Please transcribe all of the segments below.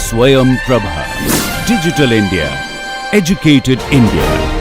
Swayam Prabha. Digital India. Educated India.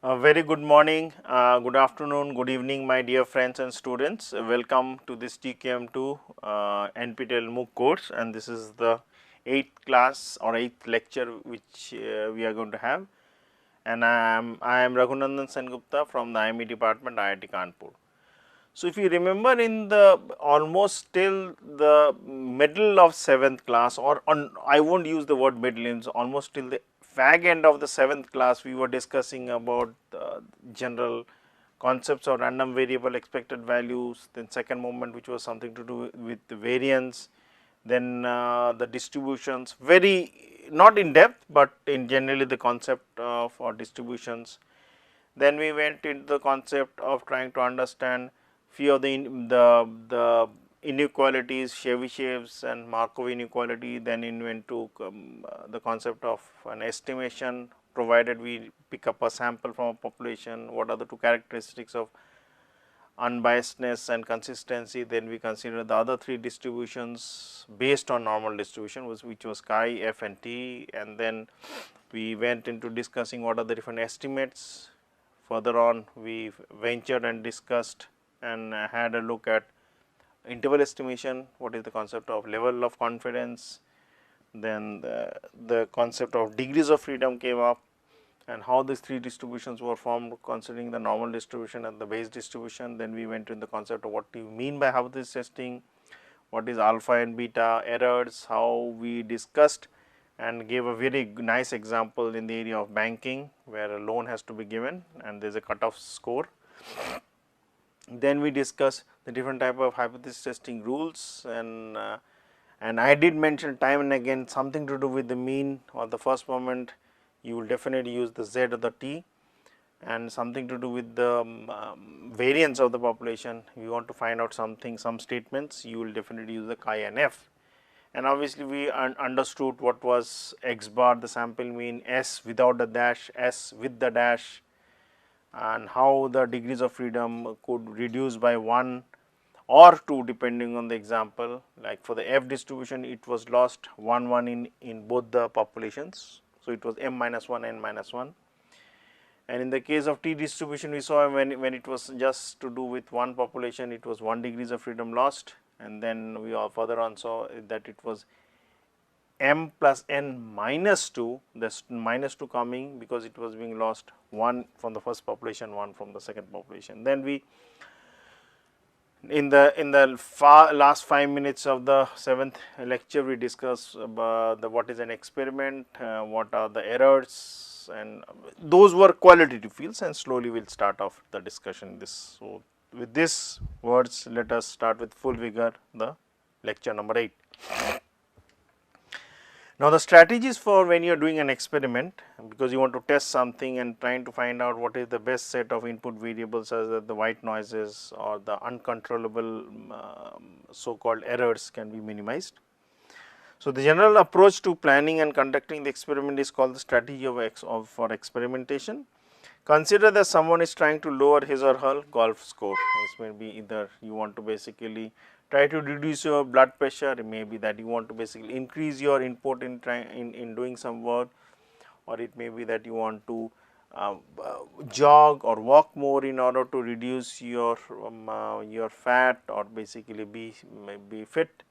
A very good morning, good afternoon, good evening, my dear friends and students. Welcome to this TKM2 NPTEL MOOC course, and this is the 8th class or 8th lecture which we are going to have. And I am Raghunandan Sengupta from the IME department, IIT Kanpur. So, if you remember in the almost till the middle of 7th class, or I won't use the word middle, it's almost till the fag end of the 7th class, we were discussing about general concepts of random variable expected values, then second moment which was something to do with the variance, then the distributions, very not in depth, but in generally the concept for distributions. Then we went into the concept of trying to understand few of the inequalities, Chebyshev's and Markov inequality. Then we went to the concept of an estimation, provided we pick up a sample from a population. What are the two characteristics of unbiasedness and consistency? Then we consider the other three distributions based on normal distribution, which was chi, f and t, and then we went into discussing what are the different estimates. Further on, we ventured and discussed and had a look at interval estimation, what is the concept of level of confidence, then the concept of degrees of freedom came up, and how these three distributions were formed considering the normal distribution and the Bayes distribution. Then we went in the concept of what do you mean by hypothesis testing, what is alpha and beta errors, how we discussed and gave a very nice example in the area of banking, where a loan has to be given and there is a cutoff score. Then we discuss the different type of hypothesis testing rules, and I did mention time and again something to do with the mean or the first moment. You will definitely use the z or the t, and something to do with the variance of the population. If you want to find out something, some statements, you will definitely use the chi and f. And obviously, we understood what was x bar, the sample mean, s without the dash, s with the dash, and how the degrees of freedom could reduce by 1 or 2 depending on the example. Like for the f distribution, it was lost 1 1 in both the populations. So, it was m minus 1 n minus 1, and in the case of t distribution, we saw when it was just to do with one population, it was 1 degrees of freedom lost, and then we all further on saw that it was m plus n minus 2, this minus 2 coming because it was being lost 1 from the first population, 1 from the second population. Then we in the last 5 minutes of the 7th lecture, we discussed about what is an experiment, what are the errors, and those were qualitative fields, and slowly we will start off the discussion in this. So, with these words, let us start with full vigor the lecture number 8. Now, the strategies for when you are doing an experiment, because you want to test something and trying to find out what is the best set of input variables such that the white noises or the uncontrollable so called errors can be minimized. So, the general approach to planning and conducting the experiment is called the strategy for experimentation. Consider that someone is trying to lower his or her golf score. This may be either you want to basically try to reduce your blood pressure, it may be that you want to basically increase your input in doing some work, or it may be that you want to jog or walk more in order to reduce your fat or basically be fit.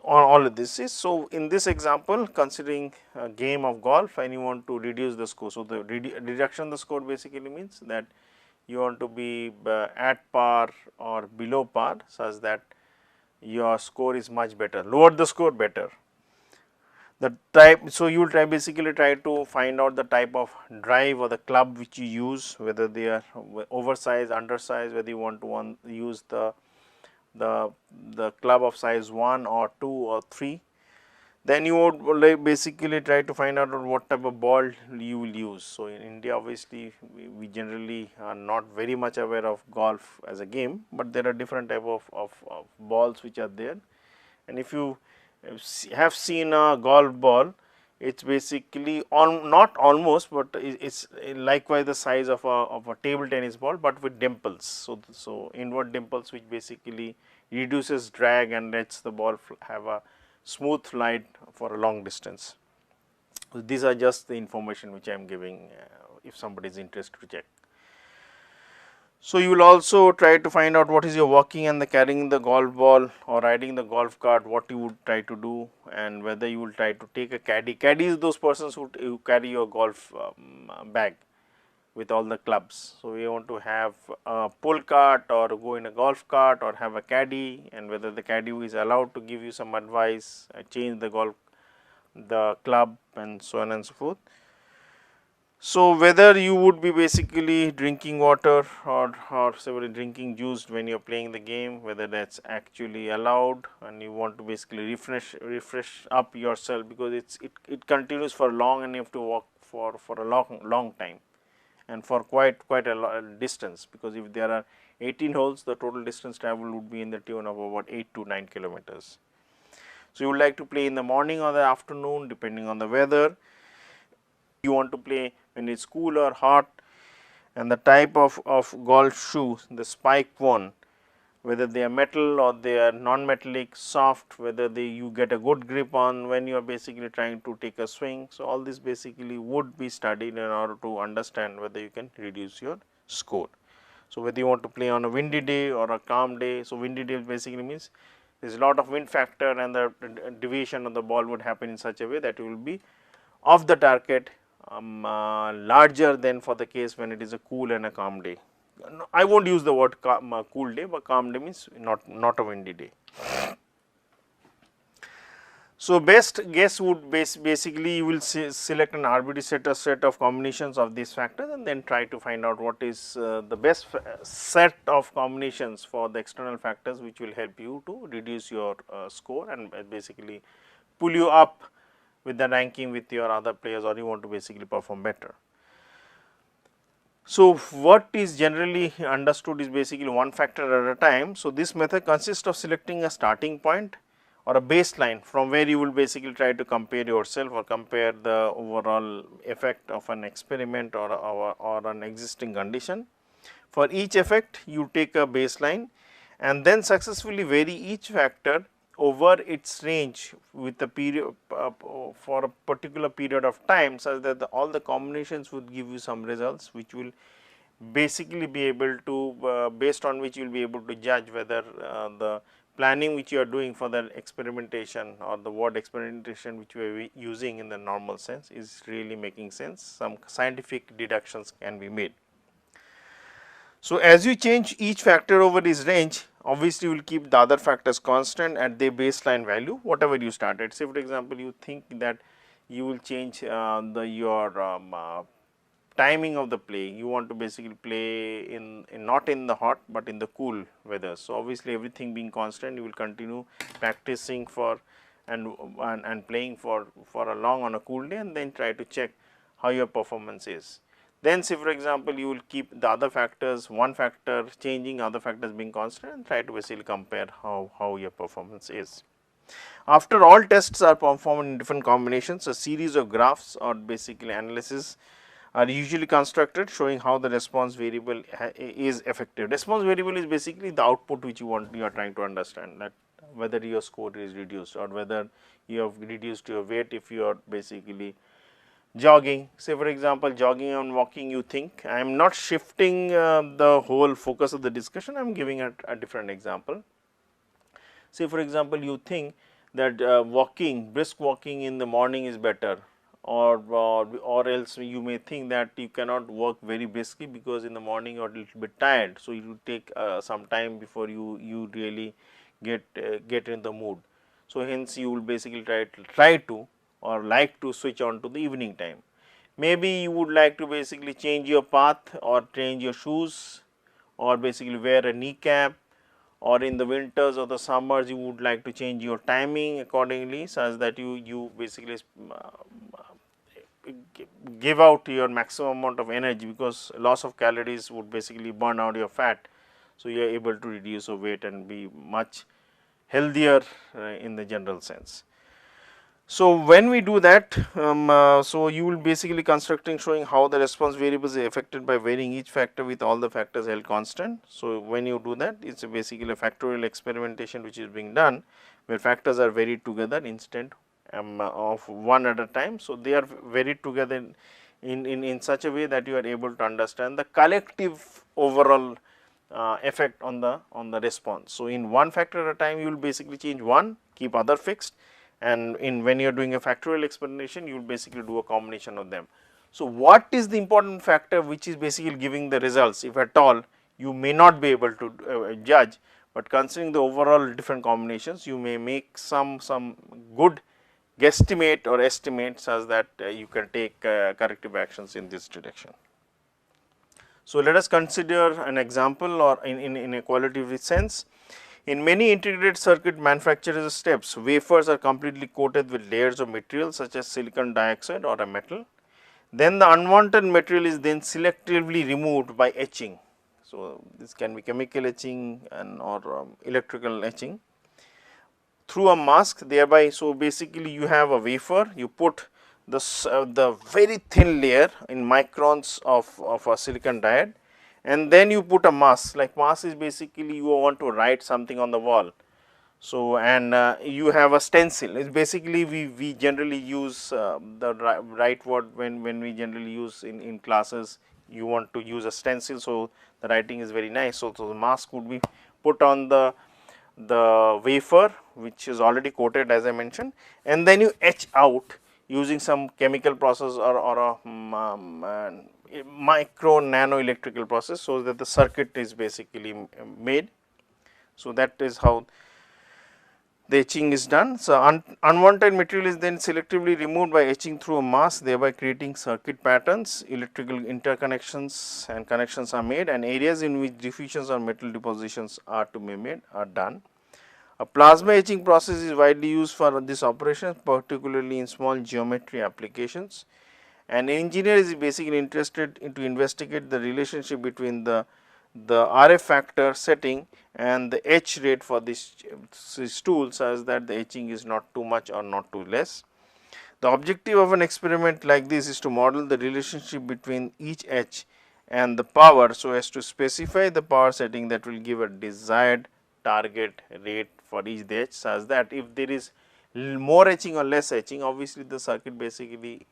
All of this is so. In this example, considering a game of golf and you want to reduce the score. So, the reduction of the score basically means that you want to be at par or below par such that your score is much better, lower the score better. The type, so you will basically try to find out the type of drive or the club which you use, whether they are oversized, undersized, whether you want to use the the club of size 1 or 2 or 3. Then you would basically try to find out what type of ball you will use. So in India, obviously we generally are not very much aware of golf as a game, but there are different type of balls which are there. And if you have seen a golf ball, it's basically not almost, but it's likewise the size of a table tennis ball, but with dimples. So inward dimples, which basically reduces drag and lets the ball have a smooth flight for a long distance. So these are just the information which I am giving if somebody is interested to check. So you will also try to find out what is your walking and the carrying the golf ball or riding the golf cart, what you would try to do, and whether you will try to take a caddy. Caddy is those persons who carry your golf bag with all the clubs. So we want to have a pull cart or go in a golf cart or have a caddy, and whether the caddy is allowed to give you some advice, change the club, and so on and so forth. So whether you would be basically drinking water or several drinking juice when you are playing the game, whether that's actually allowed, and you want to basically refresh up yourself, because it continues for long and you have to walk for a long time and for quite a distance, because if there are 18 holes, the total distance travel would be in the tune of about 8 to 9 kilometers. So you would like to play in the morning or the afternoon depending on the weather. You want to play when it's cool or hot, and the type of golf shoes, the spike one, whether they are metal or they are non-metallic, soft, whether you get a good grip on when you are basically trying to take a swing. So all this basically would be studied in order to understand whether you can reduce your score. So whether you want to play on a windy day or a calm day. So windy day basically means there is a lot of wind factor, and the deviation of the ball would happen in such a way that it will be off the target larger than for the case when it is a cool and a calm day. I will not use the word cool day, but calm day means not a windy day. So best guess would basically you will select an arbitrary set of combinations of these factors, and then try to find out what is the best set of combinations for the external factors which will help you to reduce your score and basically pull you up with the ranking with your other players, or you want to basically perform better. So what is generally understood is basically one factor at a time. So this method consists of selecting a starting point or a baseline from where you will basically try to compare yourself or compare the overall effect of an experiment or an existing condition. For each effect you take a baseline and then successfully vary each factor over its range with a period for a particular period of time, such that all the combinations would give you some results which will basically be able to based on which you will be able to judge whether the planning which you are doing for the experimentation or the word experimentation which we are using in the normal sense is really making sense. Some scientific deductions can be made. So as you change each factor over this range, obviously you will keep the other factors constant at their baseline value whatever you started. Say for example, you think that you will change your timing of the play, you want to basically play in not in the hot but in the cool weather. So obviously everything being constant, you will continue practicing for and playing for a long on a cool day, and then try to check how your performance is. Then say for example, you will keep the other factors, one factor changing, other factors being constant, and try to basically compare how your performance is. After all tests are performed in different combinations, a series of graphs or basically analysis are usually constructed showing how the response variable is effective. Response variable is basically the output which you are trying to understand, that whether your score is reduced or whether you have reduced your weight if you are basically jogging. Say for example, jogging and walking, you think, I am not shifting the whole focus of the discussion, I am giving a different example. Say for example, you think that brisk walking in the morning is better, or else you may think that you cannot work very briskly because in the morning you are a little bit tired. So, you will take some time before you really get in the mood. So, hence you will basically try to or like to switch on to the evening time. Maybe you would like to basically change your path or change your shoes or basically wear a kneecap, or in the winters or the summers you would like to change your timing accordingly such that you basically give out your maximum amount of energy, because loss of calories would basically burn out your fat. So, you are able to reduce your weight and be much healthier in the general sense. So, when we do that, so you will basically constructing showing how the response variables is affected by varying each factor with all the factors held constant. So, when you do that, it is basically a factorial experimentation which is being done, where factors are varied together instead of one at a time. So, they are varied together in such a way that you are able to understand the collective overall effect on the response. So, in one factor at a time you will basically change one, keep other fixed, and in when you are doing a factorial explanation you will basically do a combination of them. So, what is the important factor which is basically giving the results, if at all you may not be able to judge, but considering the overall different combinations you may make some good guesstimate or estimate such that you can take corrective actions in this direction. So, let us consider an example or in a qualitative sense. In many integrated circuit manufacturers steps, wafers are completely coated with layers of material such as silicon dioxide or a metal. Then the unwanted material is then selectively removed by etching. So, this can be chemical etching and or electrical etching through a mask, thereby. So, basically you have a wafer, you put the very thin layer in microns of a silicon diode, and then you put a mask. Like mask is basically you want to write something on the wall. So, and you have a stencil. It's basically we generally use the right word when we generally use in classes. You want to use a stencil, so the writing is very nice. So, the mask would be put on the wafer which is already coated as I mentioned, and then you etch out using some chemical process or a micro nano electrical process, so that the circuit is basically made. So, that is how the etching is done. So, unwanted material is then selectively removed by etching through a mask, thereby creating circuit patterns, electrical interconnections and connections are made, and areas in which diffusions or metal depositions are to be made are done. A plasma etching process is widely used for this operation, particularly in small geometry applications. An engineer is basically interested in to investigate the relationship between the RF factor setting and the etch rate for this tool, such that the etching is not too much or not too less. The objective of an experiment like this is to model the relationship between each etch and the power, so as to specify the power setting that will give a desired target rate for each etch, such that if there is more etching or less etching, obviously the circuit basically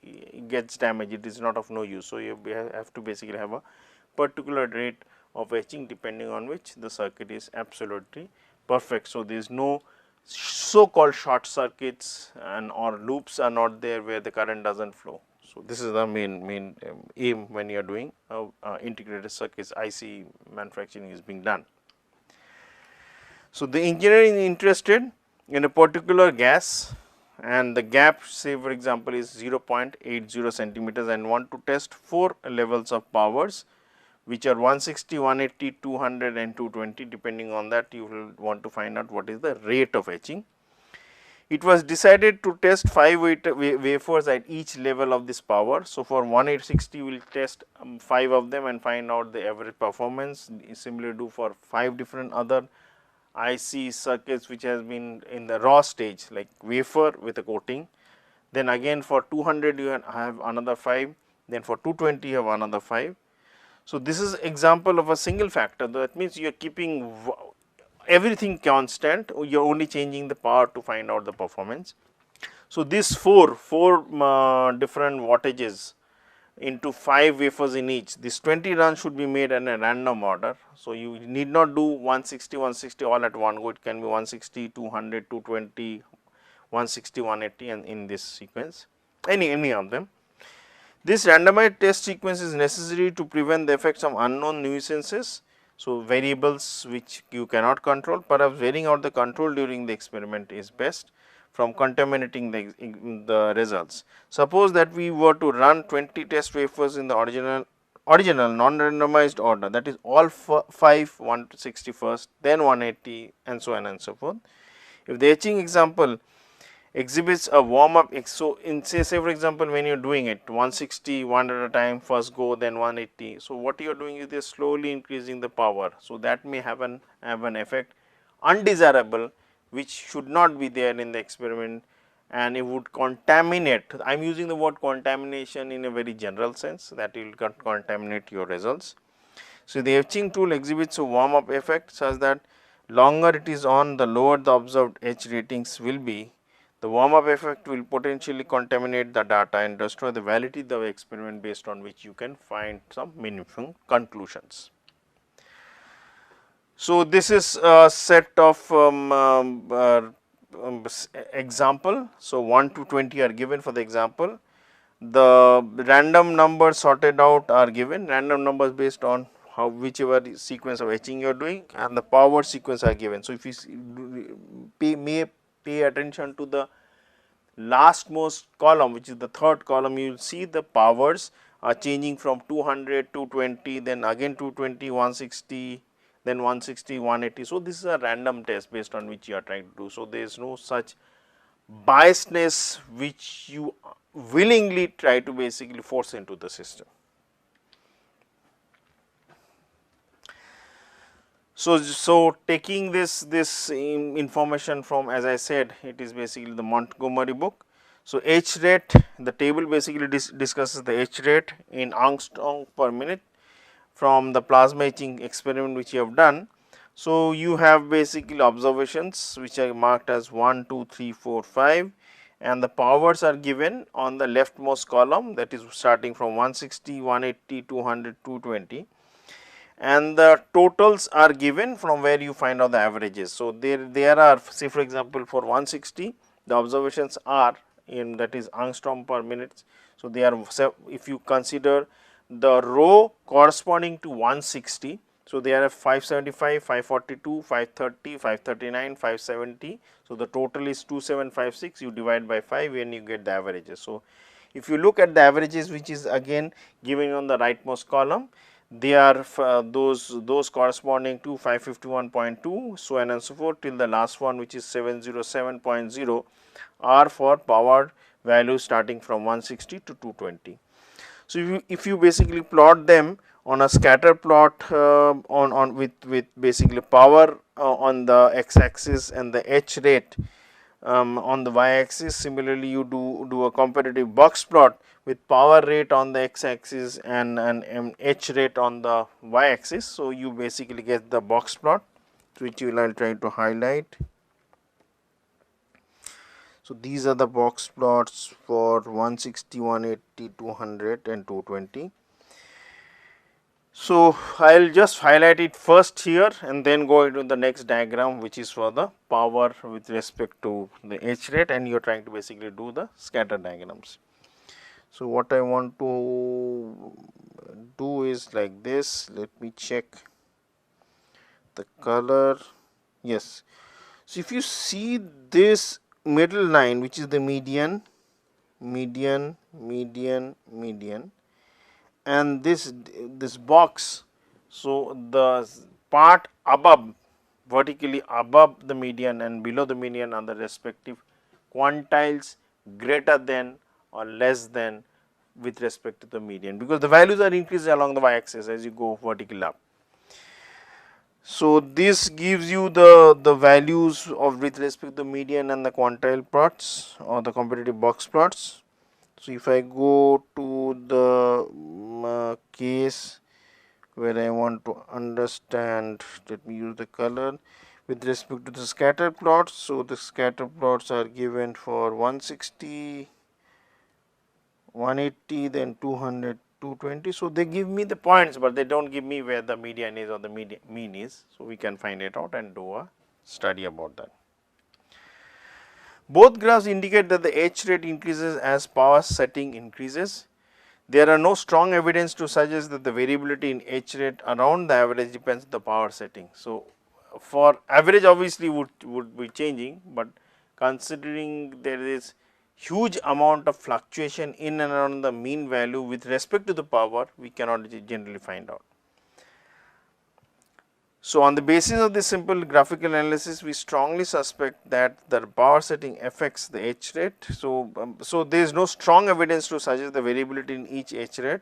gets damaged, it is not of no use. So, you have to basically have a particular rate of etching depending on which the circuit is absolutely perfect. So, there is no so called short circuits and or loops are not there where the current does not flow. So, this is the main aim when you are doing integrated circuits IC manufacturing is being done. So, the engineer is interested in a particular gas, and the gap say for example is 0.80 centimeters, and want to test 4 levels of powers which are 160, 180, 200 and 220. Depending on that you will want to find out what is the rate of etching. It was decided to test 5 wafers at each level of this power. So, for 1860 we will test 5 of them and find out the average performance. Similarly do for 5 different other IC circuits which has been in the raw stage like wafer with a coating. Then again for 200 you have another 5, then for 220 you have another 5. So, this is example of a single factor, that means you are keeping everything constant, you are only changing the power to find out the performance. So, these 4 different wattages into 5 wafers in each, this 20 runs should be made in a random order. So, you need not do 160, 160 all at one go, it can be 160, 200, 220, 160, 180 and in this sequence, any of them. This randomized test sequence is necessary to prevent the effects of unknown nuisances. So, variables which you cannot control, perhaps varying out the control during the experiment is best. from contaminating the results. Suppose that we were to run 20 test wafers in the original non-randomized order, that is all 5 161st, then 180 and so on and so forth. If the etching example exhibits a warm up, so in say for example, when you are doing it 160 one at a time, first go, then 180. So, what you are doing is you are slowly increasing the power. So, that may have an effect undesirable, which should not be there in the experiment, and it would contaminate. I am using the word contamination in a very general sense, that it will contaminate your results. So, the etching tool exhibits a warm up effect such that longer it is on, the lower the observed etch ratings will be. The warm up effect will potentially contaminate the data and destroy the validity of the experiment, based on which you can find some meaningful conclusions. So, this is a set of example. So, 1 to 20 are given for the example. The random numbers sorted out are given, random numbers based on how whichever sequence of etching you are doing, and the power sequence are given. So, if you pay attention to the last most column, which is the third column, you will see the powers are changing from 200 to 20, then again 220, 160, then 160, 180. So, this is a random test based on which you are trying to do. So, there is no such biasness which you willingly try to basically force into the system. So taking this information from, as I said, it is basically the Montgomery book. So, etch rate, the table basically discusses the etch rate in angstrom per minute from the plasma etching experiment which you have done. So, you have basically observations which are marked as 1, 2, 3, 4, 5, and the powers are given on the leftmost column, that is starting from 160, 180, 200, 220, and the totals are given from where you find out the averages. So, there are, say for example, for 160 the observations are in, that is angstrom per minute. So, they are, if you consider the row corresponding to 160. So, they are 575, 542, 530, 539, 570. So, the total is 2756, you divide by 5 and you get the averages. So, if you look at the averages, which is again given on the rightmost column, they are those corresponding to 551.2, so on and so forth, till the last one, which is 707.0 are for power values starting from 160 to 220. So, if you basically plot them on a scatter plot with basically power on the x axis and the etch rate on the y axis. Similarly, you do a comparative box plot with power rate on the x axis and etch rate on the y axis. So, you basically get the box plot, which I will try to highlight. So, these are the box plots for 160, 180, 200 and 220. So, I will just highlight it first here and then go into the next diagram, which is for the power with respect to the etch rate, and you are trying to basically do the scatter diagrams. So, what I want to do is like this. Let me check the color. Yes. So, if you see this middle line, which is the median, and this box. So, the part above, vertically above the median and below the median are the respective quantiles greater than or less than with respect to the median, because the values are increased along the y axis as you go vertically up. So, this gives you the values of with respect to the median and the quantile plots or the comparative box plots. So, if I go to the case where I want to understand, let me use the color with respect to the scatter plots. So, the scatter plots are given for 160, 180, then 200, 220. So, they give me the points, but they do not give me where the median is or the mean is. So, we can find it out and do a study about that. Both graphs indicate that the etch rate increases as power setting increases. There are no strong evidence to suggest that the variability in etch rate around the average depends on the power setting. So, for average obviously would be changing, but considering there is huge amount of fluctuation in and around the mean value with respect to the power, we cannot generally find out. So, on the basis of this simple graphical analysis, we strongly suspect that the power setting affects the H rate. So there is no strong evidence to suggest the variability in each H rate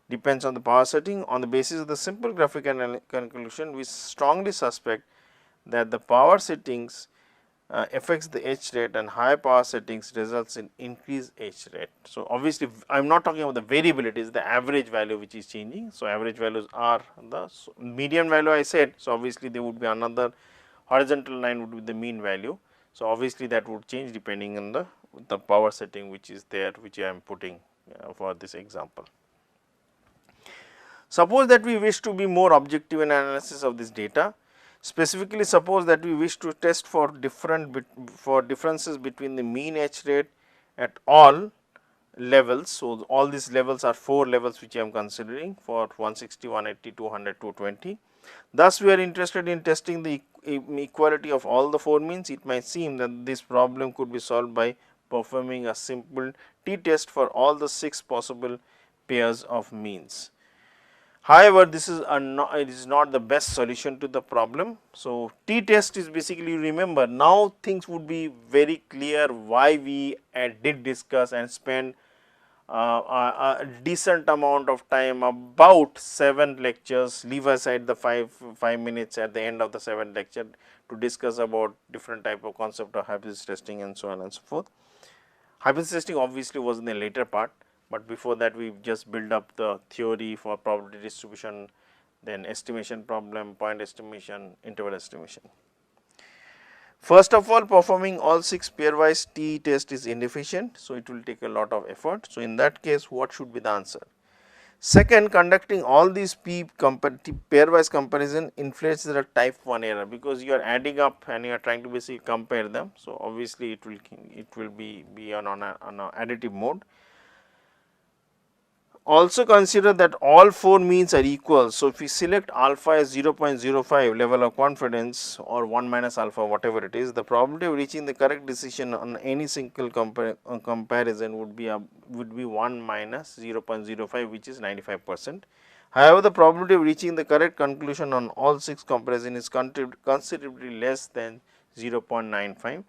depends on the power setting. On the basis of the simple graphical conclusion, we strongly suspect that the power settings affects the H rate, and high power settings results in increased H rate. So, obviously, I am not talking about the variability, it is the average value which is changing. So, average values are the median value I said. So, obviously, there would be another horizontal line would be the mean value. So, obviously, that would change depending on the power setting which is there, which I am putting for this example. Suppose that we wish to be more objective in analysis of this data. Specifically, suppose that we wish to test for differences between the mean H rate at all levels. So, all these levels are 4 levels which I am considering for 160, 180, 200, 220. Thus, we are interested in testing the equality of all the 4 means. It might seem that this problem could be solved by performing a simple t-test for all the 6 possible pairs of means. However, this is it is not the best solution to the problem. So, t-test is basically, remember, now things would be very clear why we did discuss and spend a decent amount of time, about 7 lectures, leave aside the 5 minutes at the end of the 7th lecture to discuss about different type of concept of hypothesis testing and so on and so forth. Hypothesis testing obviously was in the later part, but before that we just build up the theory for probability distribution, then estimation problem, point estimation, interval estimation. First of all, performing all 6 pairwise t-test is inefficient, so it will take a lot of effort. So, in that case, what should be the answer? Second, conducting all these pairwise comparison inflates the type 1 error, because you are adding up and you are trying to basically compare them. So, obviously, it will be on a additive mode. Also consider that all 4 means are equal. So, if we select alpha as 0.05 level of confidence or 1 minus alpha, whatever it is, the probability of reaching the correct decision on any single comparison would be 1 minus 0.05, which is 95%. However, the probability of reaching the correct conclusion on all 6 comparison is considerably less than 0.95.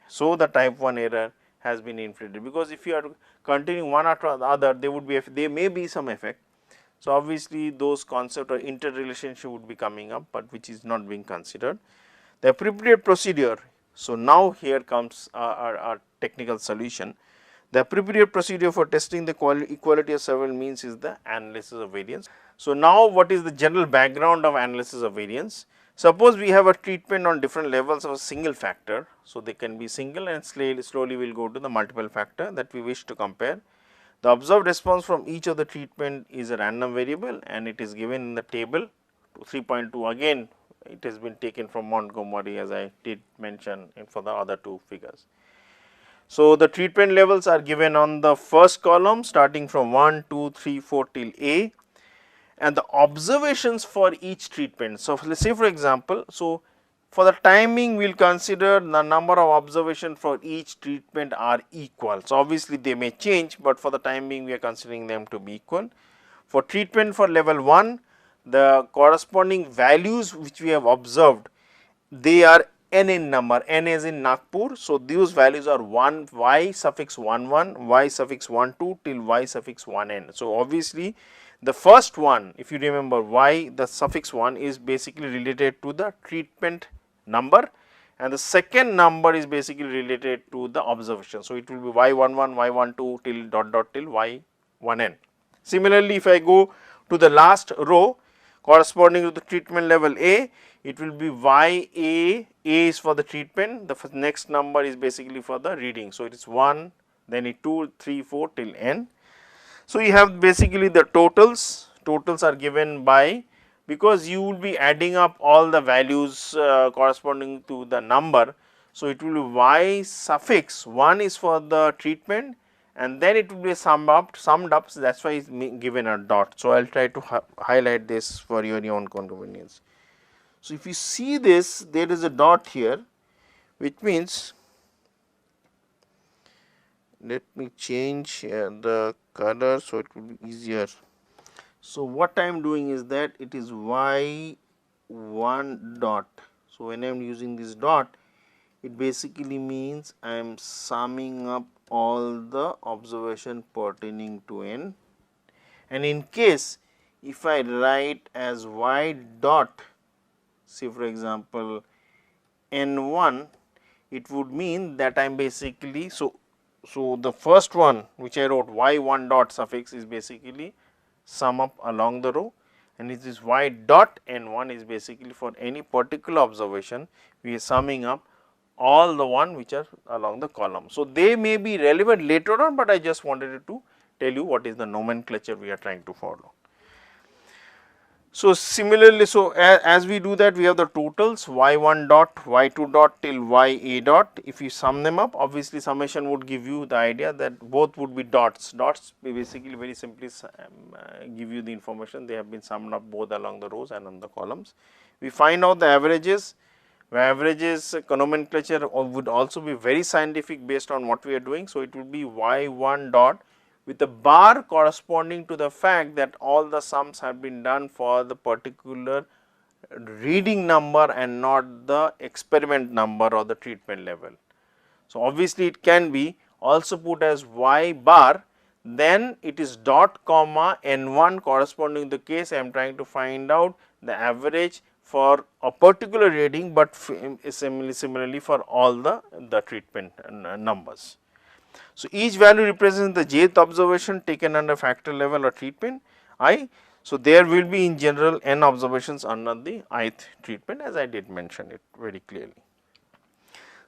So, the type 1 error has been inflated, because if you are continuing one after the other, there may be some effect. So, obviously, those concept or interrelationship would be coming up, but which is not being considered. The appropriate procedure. So, now here comes our technical solution. The appropriate procedure for testing the equality of several means is the analysis of variance. So, now what is the general background of analysis of variance? Suppose we have a treatment on different levels of a single factor. So, they can be single, and slowly we will go to the multiple factor that we wish to compare. The observed response from each of the treatment is a random variable, and it is given in the table 3.2. Again, it has been taken from Montgomery, as I did mention for the other 2 figures. So, the treatment levels are given on the first column starting from 1, 2, 3, 4 till A, and the observations for each treatment. So, let us say for example, so for the timing we will consider the number of observations for each treatment are equal. So, obviously, they may change, but for the timing we are considering them to be equal. For treatment for level 1, the corresponding values which we have observed, they are n in number, n is in Nagpur. So, those values are 1 y suffix 1 1, y suffix 1 2 till y suffix 1 n. So, obviously, the first one, if you remember, y, the suffix 1 is basically related to the treatment number, and the second number is basically related to the observation. So, it will be y 1 1, y 1 2 till dot dot till y 1 n. Similarly, if I go to the last row corresponding to the treatment level A, it will be y A is for the treatment, the next number is basically for the reading. So, it is 1, then it 2, 3, 4 till n. So, you have basically the totals are given by, because you will be adding up all the values corresponding to the number. So, it will be y suffix 1 is for the treatment, and then it will be summed up, that is why it is given a dot. So, I will try to highlight this for your own convenience. So, if you see this, there is a dot here, which means let me change the color so it will be easier. So, what I am doing is that it is y 1 dot. So, when I am using this dot, it basically means I am summing up all the observation pertaining to n, and in case if I write as y dot, say for example n1, it would mean that I am basically, so the first one which I wrote y1 dot suffix is basically sum up along the row, and it is y dot n1 is basically for any particular observation we are summing up all the one which are along the column. So, they may be relevant later on, but I just wanted to tell you what is the nomenclature we are trying to follow. So, similarly, so as we do that, we have the totals y1 dot, y2 dot till ya dot. If you sum them up, obviously summation would give you the idea that both would be dots. Dots basically very simply give you the information they have been summed up both along the rows and on the columns. We find out the averages. Averages nomenclature would also be very scientific based on what we are doing. So, it would be y1 dot with a bar corresponding to the fact that all the sums have been done for the particular reading number and not the experiment number or the treatment level. So, obviously, it can be also put as y bar, then it is dot comma n1 corresponding to the case I am trying to find out the average for a particular reading, but similarly for all the treatment numbers. So, each value represents the jth observation taken under factor level or treatment I. So, there will be in general n observations under the ith treatment, as I did mention it very clearly.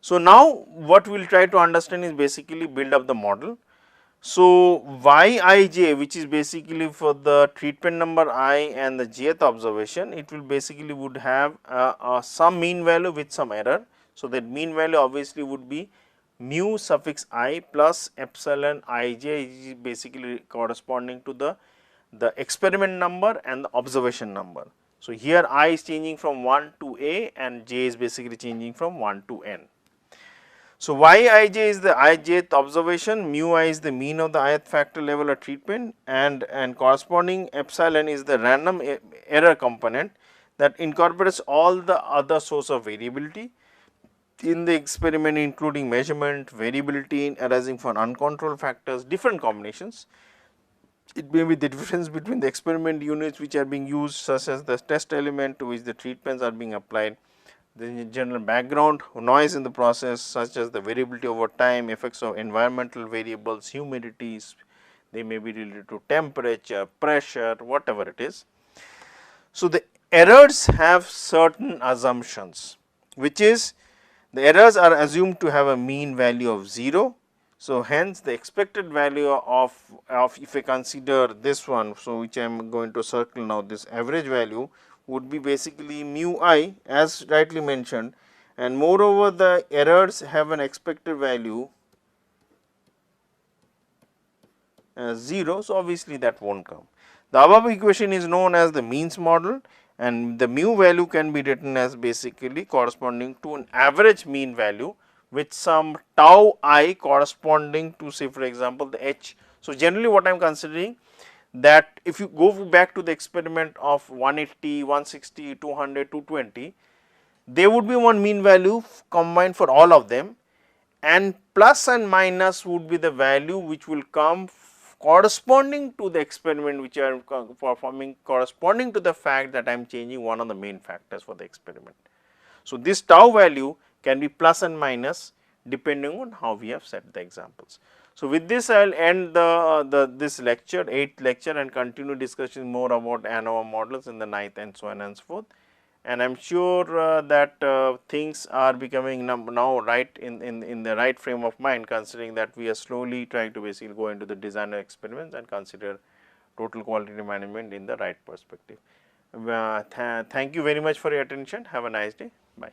So, now what we will try to understand is basically build up the model. So, Yij, which is basically for the treatment number I and the jth observation, it will basically would have some mean value with some error. So, that mean value obviously would be mu suffix I plus epsilon ij, is basically corresponding to the experiment number and the observation number. So, here I is changing from 1 to a and j is basically changing from 1 to n. So, Yij is the ijth observation, mu I is the mean of the ith factor level of treatment, and corresponding epsilon is the random error component that incorporates all the other source of variability in the experiment, including measurement, variability arising from uncontrolled factors, different combinations. It may be the difference between the experiment units which are being used, such as the test element to which the treatments are being applied, the general background noise in the process, such as the variability over time, effects of environmental variables, humidities, they may be related to temperature, pressure, whatever it is. So, the errors have certain assumptions, which is the errors are assumed to have a mean value of 0. So, hence the expected value of if I consider this one, so which I am going to circle now, this average value would be basically mu I as rightly mentioned, and moreover the errors have an expected value as 0. So, obviously, that will not come. The above equation is known as the means model, and the mu value can be written as basically corresponding to an average mean value with some tau I corresponding to, say for example, the h. So, generally what I am considering that if you go back to the experiment of 180, 160, 200, 220, there would be one mean value combined for all of them, and plus and minus would be the value which will come corresponding to the experiment which I am performing, corresponding to the fact that I am changing one of the main factors for the experiment. So, this tau value can be plus and minus depending on how we have set the examples. So, with this I will end this lecture, 8th lecture, and continue discussing more about ANOVA models in the 9th and so on and so forth. And I am sure that things are becoming now right in the right frame of mind, considering that we are slowly trying to basically go into the design of experiments and consider total quality management in the right perspective. Thank you very much for your attention. Have a nice day. Bye.